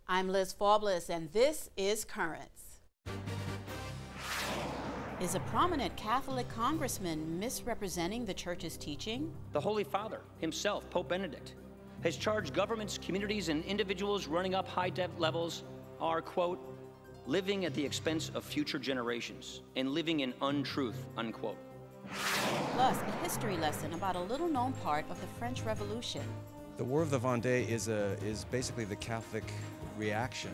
I'm Liz Faublas, and this is Currents. Is a prominent Catholic congressman misrepresenting the Church's teaching? The Holy Father himself, Pope Benedict, has charged governments, communities, and individuals running up high debt levels are, quote, living at the expense of future generations and living in untruth, unquote. Plus, a history lesson about a little-known part of the French Revolution. The War of the Vendée is basically the Catholic reaction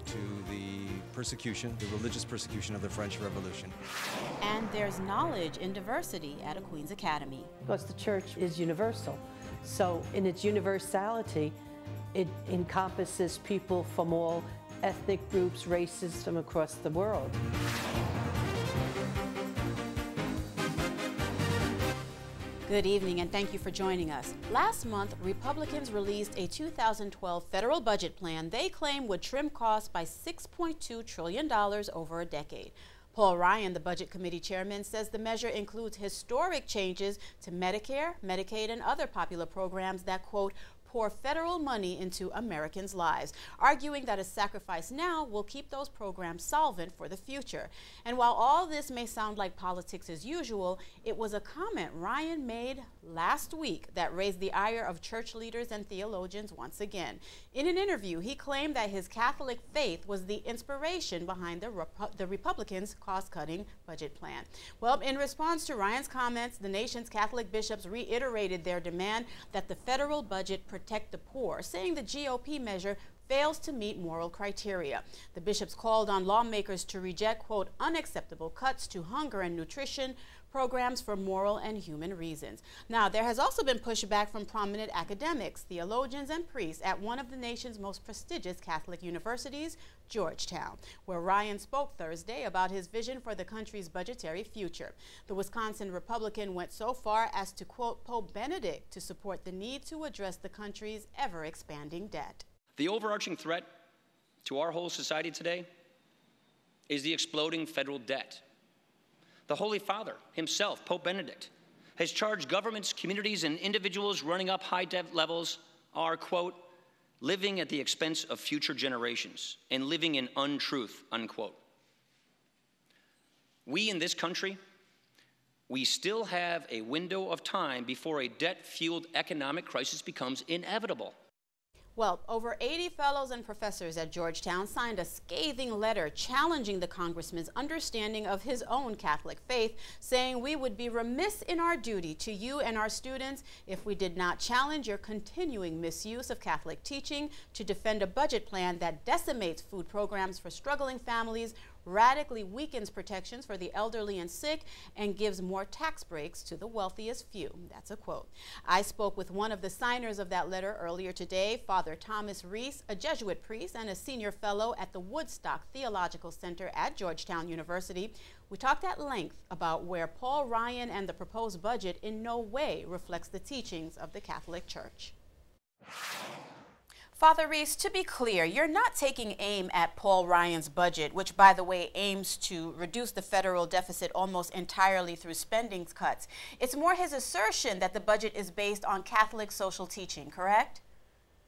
to the persecution, the religious persecution of the French Revolution. And there's knowledge in diversity at a Queen's Academy. Because the Church is universal. So in its universality, it encompasses people from all ethnic groups, races from across the world. Good evening, and thank you for joining us. Last month, Republicans released a 2012 federal budget plan they claim would trim costs by $6.2 trillion over a decade. Paul Ryan, the Budget Committee chairman, says the measure includes historic changes to Medicare, Medicaid, and other popular programs that, quote, pour federal money into Americans' lives, arguing that a sacrifice now will keep those programs solvent for the future. And while all this may sound like politics as usual, it was a comment Ryan made last week that raised the ire of church leaders and theologians once again. In an interview, he claimed that his Catholic faith was the inspiration behind the Republicans' cost-cutting budget plan. Well, in response to Ryan's comments, the nation's Catholic bishops reiterated their demand that the federal budget protect the poor, saying the GOP measure fails to meet moral criteria. The bishops called on lawmakers to reject, quote, unacceptable cuts to hunger and nutrition programs for moral and human reasons. Now, there has also been pushback from prominent academics, theologians, and priests at one of the nation's most prestigious Catholic universities, Georgetown, where Ryan spoke Thursday about his vision for the country's budgetary future. The Wisconsin Republican went so far as to quote Pope Benedict to support the need to address the country's ever-expanding debt. The overarching threat to our whole society today is the exploding federal debt. The Holy Father himself, Pope Benedict, has charged governments, communities, and individuals running up high debt levels are, quote, living at the expense of future generations and living in untruth, unquote. We in this country, we still have a window of time before a debt-fueled economic crisis becomes inevitable. Well, over 80 fellows and professors at Georgetown signed a scathing letter challenging the congressman's understanding of his own Catholic faith, saying we would be remiss in our duty to you and our students if we did not challenge your continuing misuse of Catholic teaching to defend a budget plan that decimates food programs for struggling families, radically weakens protections for the elderly and sick, and gives more tax breaks to the wealthiest few. That's a quote. I spoke with one of the signers of that letter earlier today, Father Thomas Reese, a Jesuit priest and a senior fellow at the Woodstock Theological Center at Georgetown University. We talked at length about where Paul Ryan and the proposed budget in no way reflects the teachings of the Catholic Church. Father Reese, to be clear, you're not taking aim at Paul Ryan's budget, which, by the way, aims to reduce the federal deficit almost entirely through spending cuts. It's more his assertion that the budget is based on Catholic social teaching, correct?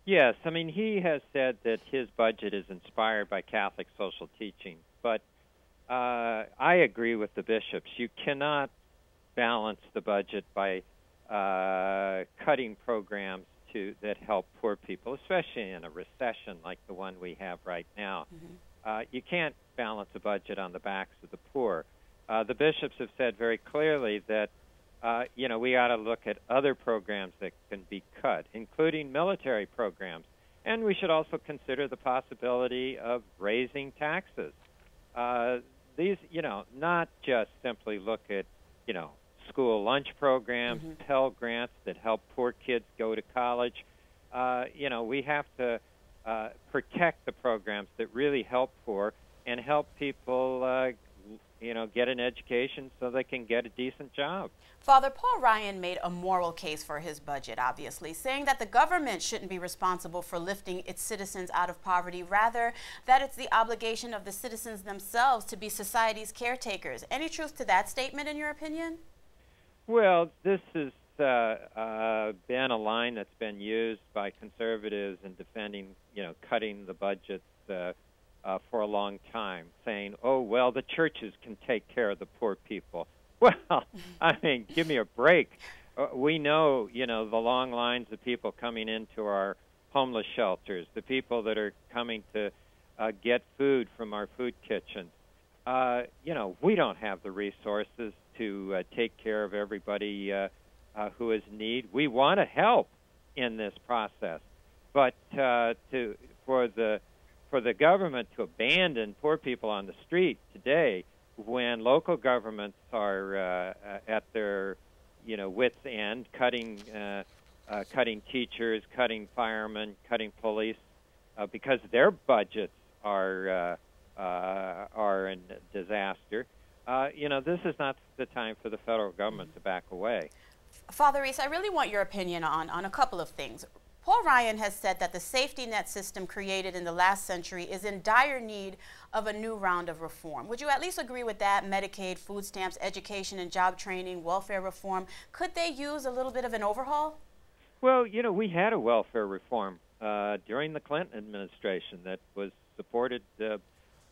Yes. I mean, he has said that his budget is inspired by Catholic social teaching. But I agree with the bishops. You cannot balance the budget by cutting programs that help poor people, especially in a recession like the one we have right now. You can't balance a budget on the backs of the poor. The bishops have said very clearly that we ought to look at other programs that can be cut, including military programs. And we should also consider the possibility of raising taxes. These, not just simply look at, school lunch programs, Pell Grants that help poor kids go to college. We have to protect the programs that really help poor and help people, get an education so they can get a decent job. Father, Paul Ryan made a moral case for his budget, obviously, saying that the government shouldn't be responsible for lifting its citizens out of poverty, rather that it's the obligation of the citizens themselves to be society's caretakers. Any truth to that statement, in your opinion? Well, this is been a line that's been used by conservatives in defending, cutting the budgets for a long time, saying, oh, well, the churches can take care of the poor people. Well, I mean, give me a break. We know, the long lines of people coming into our homeless shelters, the people that are coming to get food from our food kitchens. We don't have the resources to take care of everybody who is in need. We want to help in this process, but for the government to abandon poor people on the street today, when local governments are at their wits' end, cutting teachers, cutting firemen, cutting police, because their budgets are in disaster. This is not the time for the federal government to back away. Father Reese, I really want your opinion on a couple of things. Paul Ryan has said that the safety net system created in the last century is in dire need of a new round of reform. Would you at least agree with that? Medicaid, food stamps, education and job training, welfare reform. Could they use a little bit of an overhaul? Well, we had a welfare reform during the Clinton administration that was supported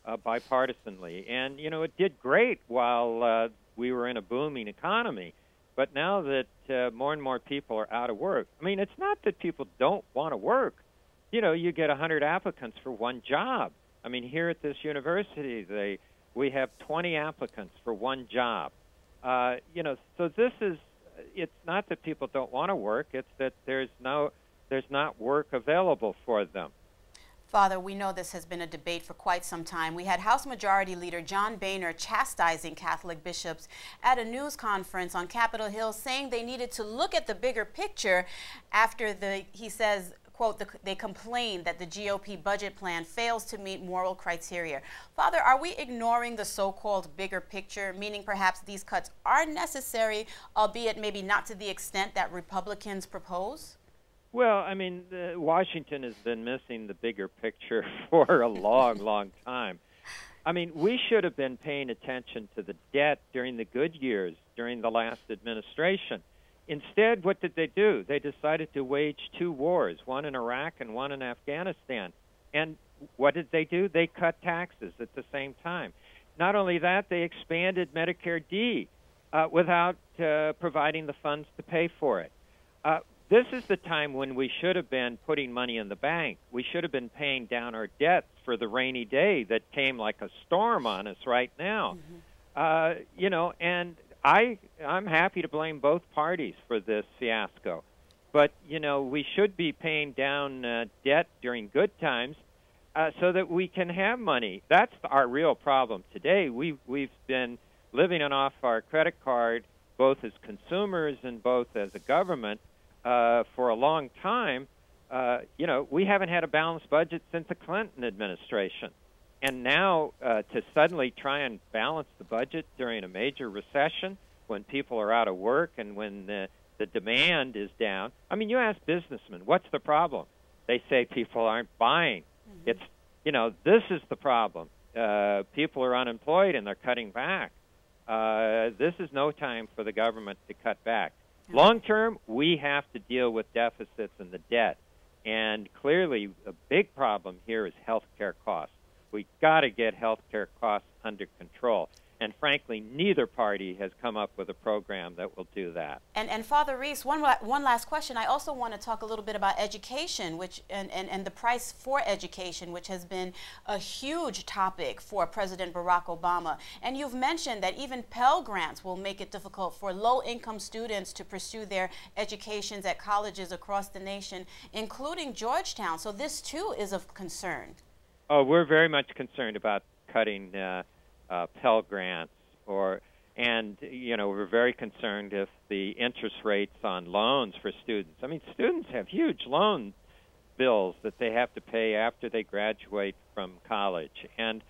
bipartisanly. And, it did great while we were in a booming economy. But now that more and more people are out of work, I mean, it's not that people don't want to work. You get 100 applicants for one job. I mean, here at this university, we have 20 applicants for one job. So it's not that people don't want to work. It's that there's not work available for them. Father, we know this has been a debate for quite some time. We had House Majority Leader John Boehner chastising Catholic bishops at a news conference on Capitol Hill, saying they needed to look at the bigger picture after he says, quote, they complained that the GOP budget plan fails to meet moral criteria. Father, are we ignoring the so-called bigger picture, meaning perhaps these cuts are necessary, albeit maybe not to the extent that Republicans propose? Well, I mean, Washington has been missing the bigger picture for a long, long time. I mean, we should have been paying attention to the debt during the good years, during the last administration. Instead, what did they do? They decided to wage two wars, one in Iraq and one in Afghanistan. And what did they do? They cut taxes at the same time. Not only that, they expanded Medicare D without providing the funds to pay for it. This is the time when we should have been putting money in the bank. We should have been paying down our debts for the rainy day that came like a storm on us right now. Mm-hmm. And I'm happy to blame both parties for this fiasco. But, we should be paying down debt during good times so that we can have money. That's our real problem today. We've been living off our credit card, both as consumers and both as a government, for a long time. We haven't had a balanced budget since the Clinton administration. And now to suddenly try and balance the budget during a major recession when people are out of work and when the demand is down. I mean, you ask businessmen, what's the problem? They say people aren't buying. Mm-hmm. It's, this is the problem. People are unemployed and they're cutting back. This is no time for the government to cut back. Long term, we have to deal with deficits and the debt. And clearly, a big problem here is health care costs. We've got to get health care costs under control. And frankly, neither party has come up with a program that will do that. And Father Reese, one last question. I also want to talk a little bit about education, and the price for education, which has been a huge topic for President Barack Obama. And you've mentioned that even Pell Grants will make it difficult for low-income students to pursue their educations at colleges across the nation, including Georgetown. So this, too, is of concern. Oh, we're very much concerned about cutting Pell Grants, and we're very concerned if the interest rates on loans for students. I mean, students have huge loan bills that they have to pay after they graduate from college, and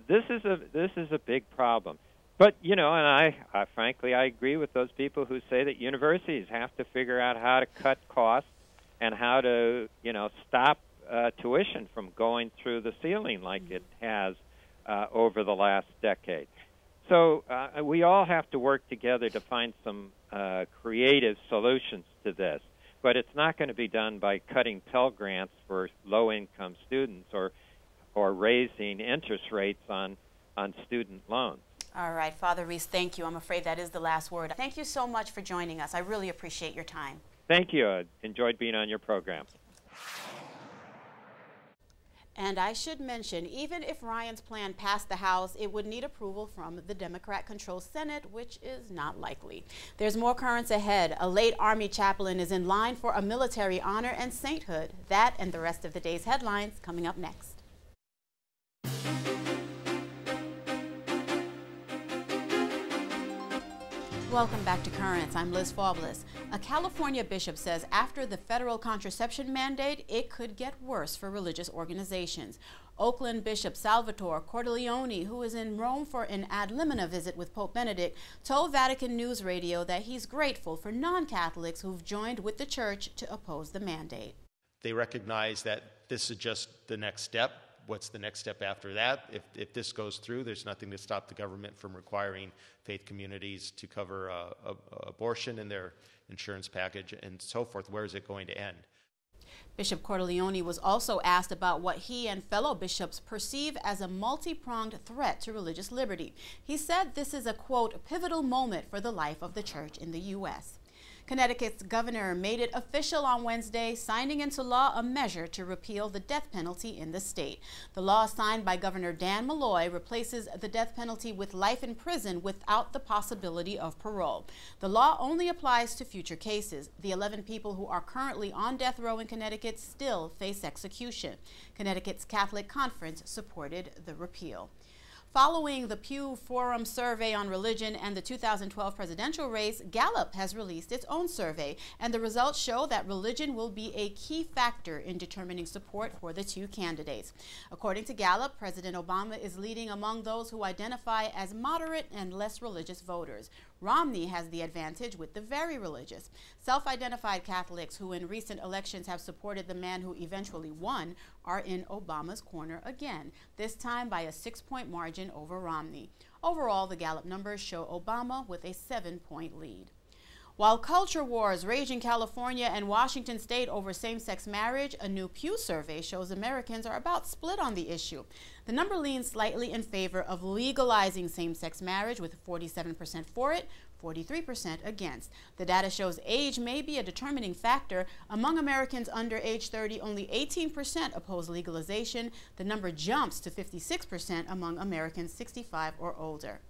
this is a big problem. But and I frankly I agree with those people who say that universities have to figure out how to cut costs and how to stop tuition from going through the ceiling like it has over the last decade. So we all have to work together to find some creative solutions to this. But it's not going to be done by cutting Pell Grants for low-income students or raising interest rates on student loans. All right, Father Reese, thank you. I'm afraid that is the last word. Thank you so much for joining us. I really appreciate your time. Thank you. I enjoyed being on your program. And I should mention, even if Ryan's plan passed the House, it would need approval from the Democrat-controlled Senate, which is not likely. There's more currents ahead. A late Army chaplain is in line for a military honor and sainthood. That and the rest of the day's headlines coming up next. Welcome back to Currents. I'm Liz Faubles. A California bishop says after the federal contraception mandate, it could get worse for religious organizations. Oakland Bishop Salvatore Cordileone, who is in Rome for an ad limina visit with Pope Benedict, told Vatican News Radio that he's grateful for non-Catholics who've joined with the church to oppose the mandate. They recognize that this is just the next step. What's the next step after that? If this goes through, there's nothing to stop the government from requiring faith communities to cover abortion in their insurance package and so forth. Where is it going to end? Bishop Cordileone was also asked about what he and fellow bishops perceive as a multi-pronged threat to religious liberty. He said this is a, quote, pivotal moment for the life of the church in the U.S. Connecticut's governor made it official on Wednesday, signing into law a measure to repeal the death penalty in the state. The law signed by Governor Dan Malloy replaces the death penalty with life in prison without the possibility of parole. The law only applies to future cases. The 11 people who are currently on death row in Connecticut still face execution. Connecticut's Catholic Conference supported the repeal. Following the Pew Forum survey on religion and the 2012 presidential race, Gallup has released its own survey, and the results show that religion will be a key factor in determining support for the two candidates. According to Gallup, President Obama is leading among those who identify as moderate and less religious voters. Romney has the advantage with the very religious. Self-identified Catholics who in recent elections have supported the man who eventually won are in Obama's corner again, this time by a 6-point margin over Romney. Overall, the Gallup numbers show Obama with a 7-point lead. While culture wars rage in California and Washington state over same-sex marriage, a new Pew survey shows Americans are about split on the issue. The number leans slightly in favor of legalizing same-sex marriage, with 47% for it, 43% against. The data shows age may be a determining factor. Among Americans under age 30, only 18% oppose legalization. The number jumps to 56% among Americans 65 or older.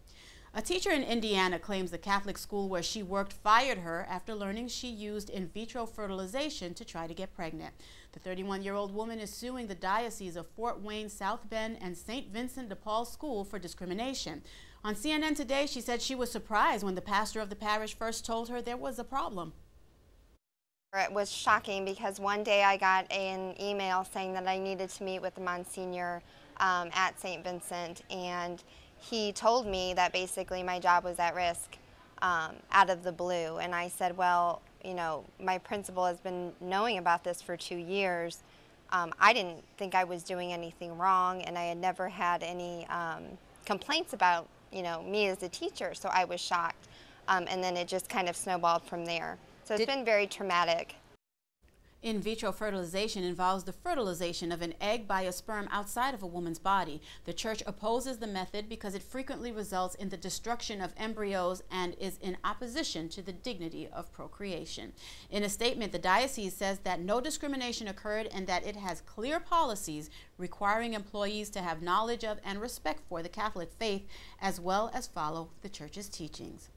A teacher in Indiana claims the Catholic school where she worked fired her after learning she used in vitro fertilization to try to get pregnant. The 31-year-old woman is suing the Diocese of Fort Wayne, South Bend, and St. Vincent de Paul School for discrimination. On CNN Today, she said she was surprised when the pastor of the parish first told her there was a problem. It was shocking because one day I got an email saying that I needed to meet with the Monsignor at St. Vincent, and he told me that basically my job was at risk out of the blue. And I said, well, you know, my principal has been knowing about this for 2 years. I didn't think I was doing anything wrong, and I had never had any complaints about, you know, me as a teacher, so I was shocked. And then it just kind of snowballed from there. So it's been very traumatic. In vitro fertilization involves the fertilization of an egg by a sperm outside of a woman's body. The church opposes the method because it frequently results in the destruction of embryos and is in opposition to the dignity of procreation. In a statement, the diocese says that no discrimination occurred and that it has clear policies requiring employees to have knowledge of and respect for the Catholic faith, as well as follow the church's teachings.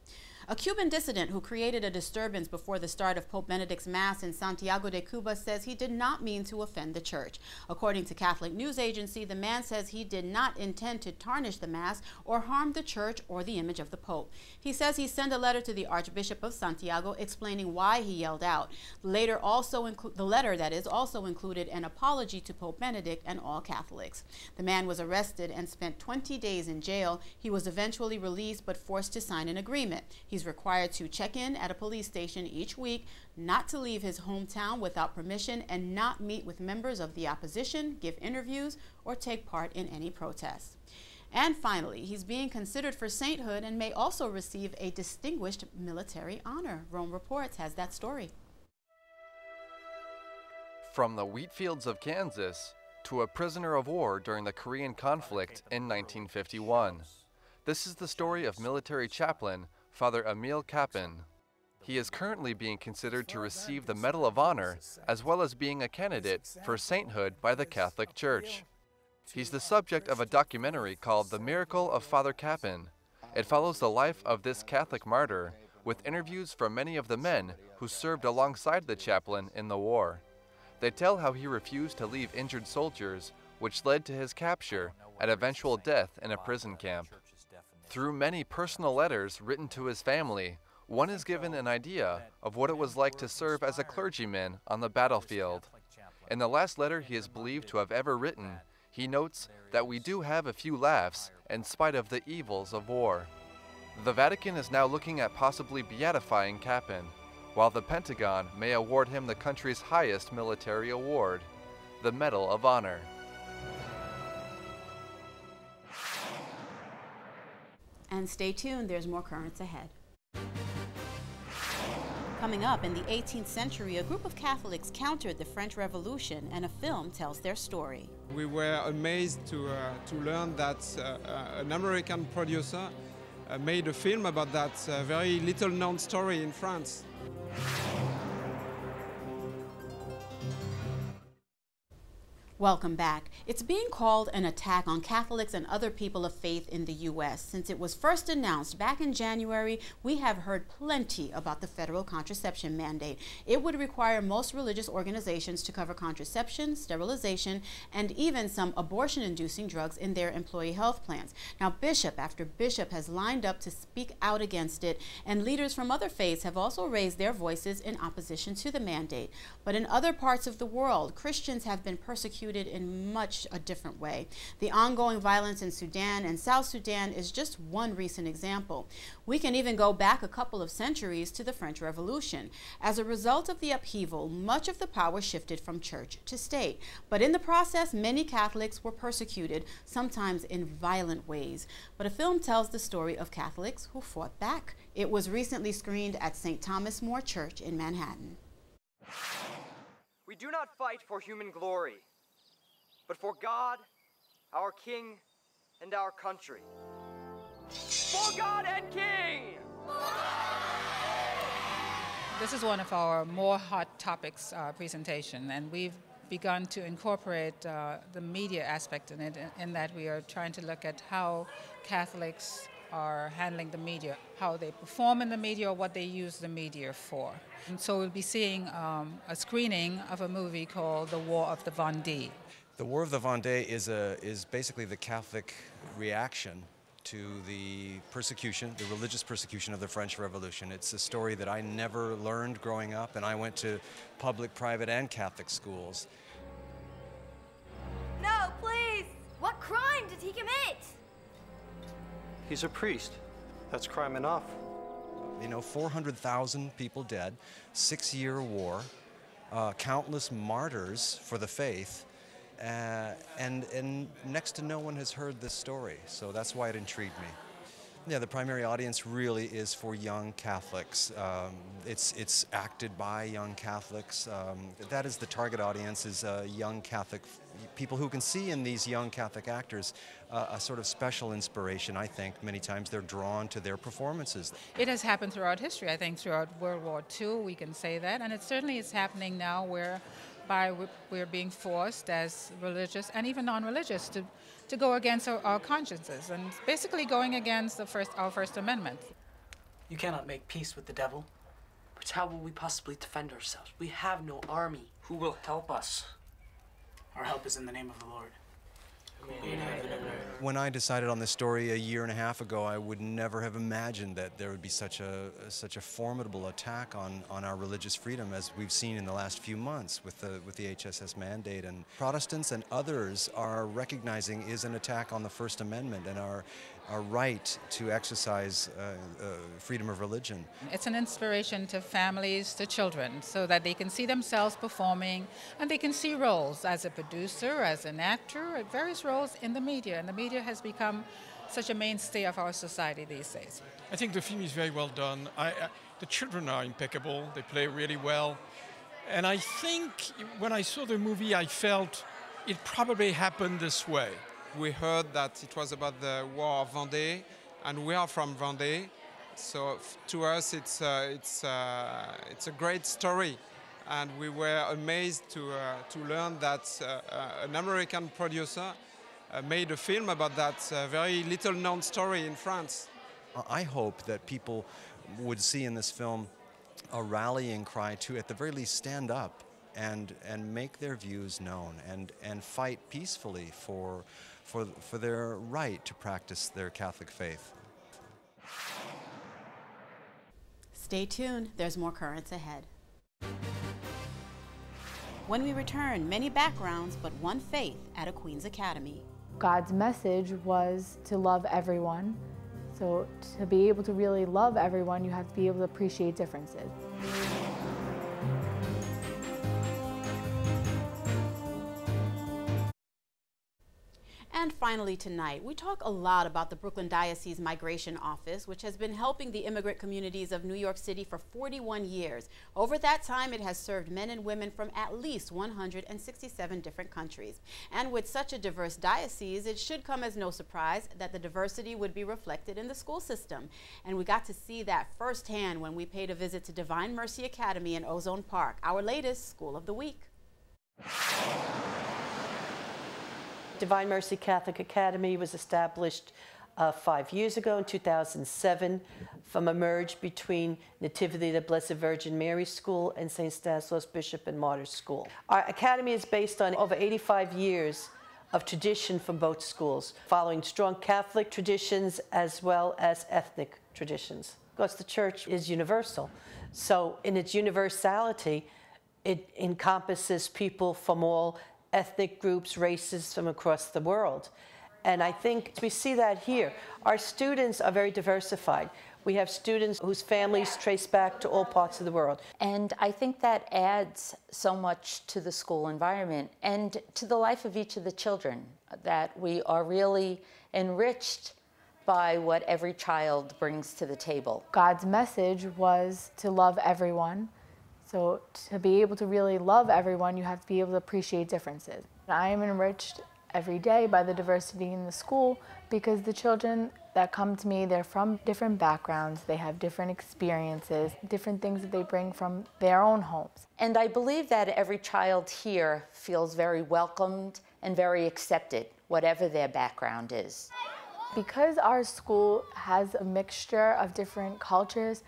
A Cuban dissident who created a disturbance before the start of Pope Benedict's Mass in Santiago de Cuba says he did not mean to offend the church. According to Catholic News Agency, the man says he did not intend to tarnish the Mass or harm the church or the image of the Pope. He says he sent a letter to the Archbishop of Santiago explaining why he yelled out. The letter also included an apology to Pope Benedict and all Catholics. The man was arrested and spent 20 days in jail. He was eventually released but forced to sign an agreement. He's required to check in at a police station each week, not to leave his hometown without permission, and not meet with members of the opposition, give interviews, or take part in any protests. And finally, he's being considered for sainthood and may also receive a distinguished military honor. Rome Reports has that story. From the wheat fields of Kansas to a prisoner of war during the Korean conflict in 1951. This is the story of military chaplain Father Emil Kappen. He is currently being considered to receive the Medal of Honor, as well as being a candidate for sainthood by the Catholic Church. He's the subject of a documentary called The Miracle of Father Kappen. It follows the life of this Catholic martyr, with interviews from many of the men who served alongside the chaplain in the war. They tell how he refused to leave injured soldiers, which led to his capture and eventual death in a prison camp. Through many personal letters written to his family, one is given an idea of what it was like to serve as a clergyman on the battlefield. In the last letter he is believed to have ever written, he notes that we do have a few laughs in spite of the evils of war. The Vatican is now looking at possibly beatifying Kappen, while the Pentagon may award him the country's highest military award, the Medal of Honor. And stay tuned, there's more currents ahead. Coming up, in the 18th century, a group of Catholics countered the French Revolution, and a film tells their story. We were amazed to learn that an American producer made a film about that very little-known story in France. Welcome back. It's being called an attack on Catholics and other people of faith in the U.S. Since it was first announced back in January, we have heard plenty about the federal contraception mandate. It would require most religious organizations to cover contraception, sterilization, and even some abortion-inducing drugs in their employee health plans. Now, bishop after bishop has lined up to speak out against it, and leaders from other faiths have also raised their voices in opposition to the mandate. But in other parts of the world, Christians have been persecuted in much a different way. The ongoing violence in Sudan and South Sudan is just one recent example. We can even go back a couple of centuries to the French Revolution. As a result of the upheaval, much of the power shifted from church to state. But in the process, many Catholics were persecuted, sometimes in violent ways. But a film tells the story of Catholics who fought back. It was recently screened at St. Thomas More Church in Manhattan. We do not fight for human glory, but for God, our King, and our country. For God and King! This is one of our more hot topics presentation, and we've begun to incorporate the media aspect in it, in that we are trying to look at how Catholics are handling the media, how they perform in the media, or what they use the media for. And so we'll be seeing a screening of a movie called The War of the Vendée. The War of the Vendée is basically the Catholic reaction to the persecution, the religious persecution of the French Revolution. It's a story that I never learned growing up, and I went to public, private, and Catholic schools. No, please! What crime did he commit? He's a priest. That's crime enough. You know, 400,000 people dead, 6-year war, countless martyrs for the faith. And next to no one has heard this story, so that's why it intrigued me. Yeah, the primary audience really is for young Catholics. It's acted by young Catholics. That is the target audience, is young Catholic people who can see in these young Catholic actors a sort of special inspiration. I think many times they're drawn to their performances. It has happened throughout history. I think throughout World War II we can say that, and it certainly is happening now whereby we're being forced as religious and even non-religious to go against our consciences, and basically going against our First Amendment. You cannot make peace with the devil. But how will we possibly defend ourselves? We have no army. Who will help us? Our help is in the name of the Lord. When I decided on this story a year and a half ago, I would never have imagined that there would be such a formidable attack on our religious freedom as we've seen in the last few months with the HSS mandate. And Protestants and others are recognizing is an attack on the First Amendment and are our right to exercise freedom of religion. It's an inspiration to families, to children, so that they can see themselves performing and they can see roles as a producer, as an actor, various roles in the media. And the media has become such a mainstay of our society these days. I think the film is very well done. The children are impeccable. They play really well. And I think when I saw the movie, I felt it probably happened this way. We heard that it was about the War of Vendée, and we are from Vendée. So to us, it's a great story. And we were amazed to learn that an American producer made a film about that very little-known story in France. I hope that people would see in this film a rallying cry to, at the very least, stand up and make their views known and fight peacefully for their right to practice their Catholic faith. Stay tuned, there's more Currents ahead. When we return, many backgrounds, but one faith at a Queen's Academy. God's message was to love everyone. So to be able to really love everyone, you have to be able to appreciate differences. And finally tonight, we talk a lot about the Brooklyn Diocese Migration Office, which has been helping the immigrant communities of New York City for 41 years. Over that time, it has served men and women from at least 167 different countries. And with such a diverse diocese, it should come as no surprise that the diversity would be reflected in the school system. And we got to see that firsthand when we paid a visit to Divine Mercy Academy in Ozone Park, our latest School of the Week. Divine Mercy Catholic Academy was established 5 years ago in 2007 from a merge between Nativity of the Blessed Virgin Mary School and St. Stanislaus Bishop and Martyrs School. Our academy is based on over 85 years of tradition from both schools, following strong Catholic traditions as well as ethnic traditions. Because the church is universal. So in its universality, it encompasses people from all ethnic groups, races from across the world. And I think we see that here. Our students are very diversified. We have students whose families trace back to all parts of the world. And I think that adds so much to the school environment and to the life of each of the children, that we are really enriched by what every child brings to the table. God's message was to love everyone. So to be able to really love everyone, you have to be able to appreciate differences. I am enriched every day by the diversity in the school because the children that come to me, they're from different backgrounds, they have different experiences, different things that they bring from their own homes. And I believe that every child here feels very welcomed and very accepted, whatever their background is. Because our school has a mixture of different cultures,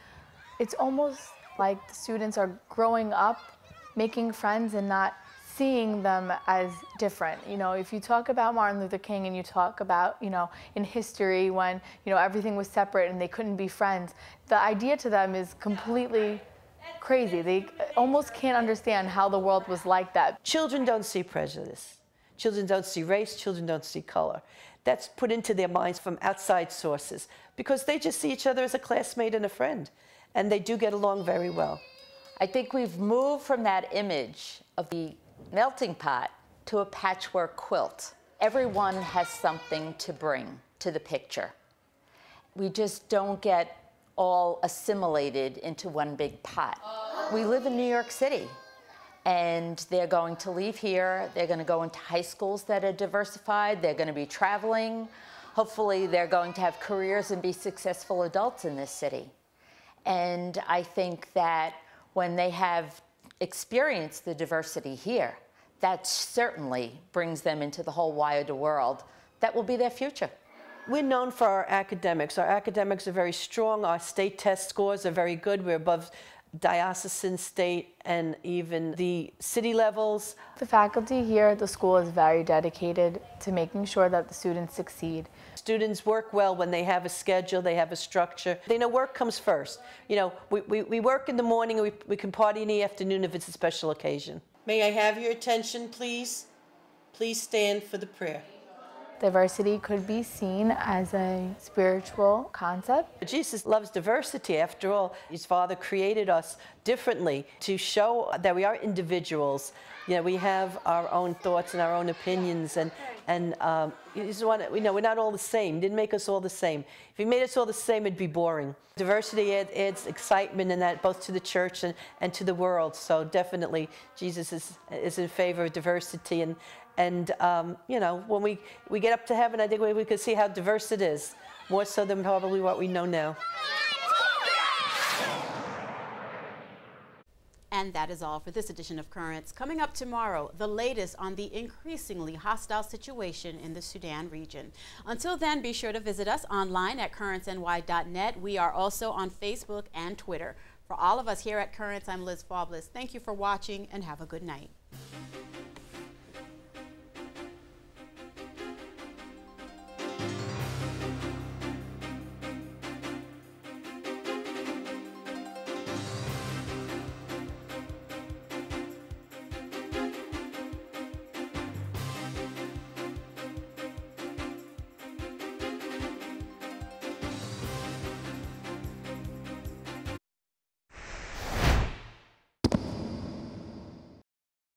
it's almost like the students are growing up, making friends and not seeing them as different. You know, if you talk about Martin Luther King and you talk about, you know, in history when, you know, everything was separate and they couldn't be friends, the idea to them is completely crazy. They almost can't understand how the world was like that. Children don't see prejudice. Children don't see race. Children don't see color. That's put into their minds from outside sources because they just see each other as a classmate and a friend. And they do get along very well. I think we've moved from that image of the melting pot to a patchwork quilt. Everyone has something to bring to the picture. We just don't get all assimilated into one big pot. We live in New York City, and they're going to leave here. They're going to go into high schools that are diversified. They're going to be traveling. Hopefully, they're going to have careers and be successful adults in this city. And I think that when they have experienced the diversity here, that certainly brings them into the whole wider world. That will be their future. We're known for our academics. Our academics are very strong. Our state test scores are very good. We're above diocesan, state, and even the city levels. The faculty here at the school is very dedicated to making sure that the students succeed. Students work well when they have a schedule, they have a structure. They know work comes first. You know, we work in the morning, we can party in the afternoon if it's a special occasion. May I have your attention, please? Please stand for the prayer. diversity could be seen as a spiritual concept. Jesus loves diversity. After all, his Father created us differently to show that we are individuals. You know, we have our own thoughts and our own opinions, and you just want to, you know, we're not all the same. He didn't make us all the same. If he made us all the same, it'd be boring. Diversity adds excitement in that, both to the church and to the world. So definitely, Jesus is in favor of diversity, and you know, when we get up to heaven, I think we can see how diverse it is, more so than probably what we know now. And that is all for this edition of Currents. Coming up tomorrow, the latest on the increasingly hostile situation in the Sudan region. Until then, be sure to visit us online at currentsny.net. We are also on Facebook and Twitter. For all of us here at Currents, I'm Liz Faublas. Thank you for watching and have a good night.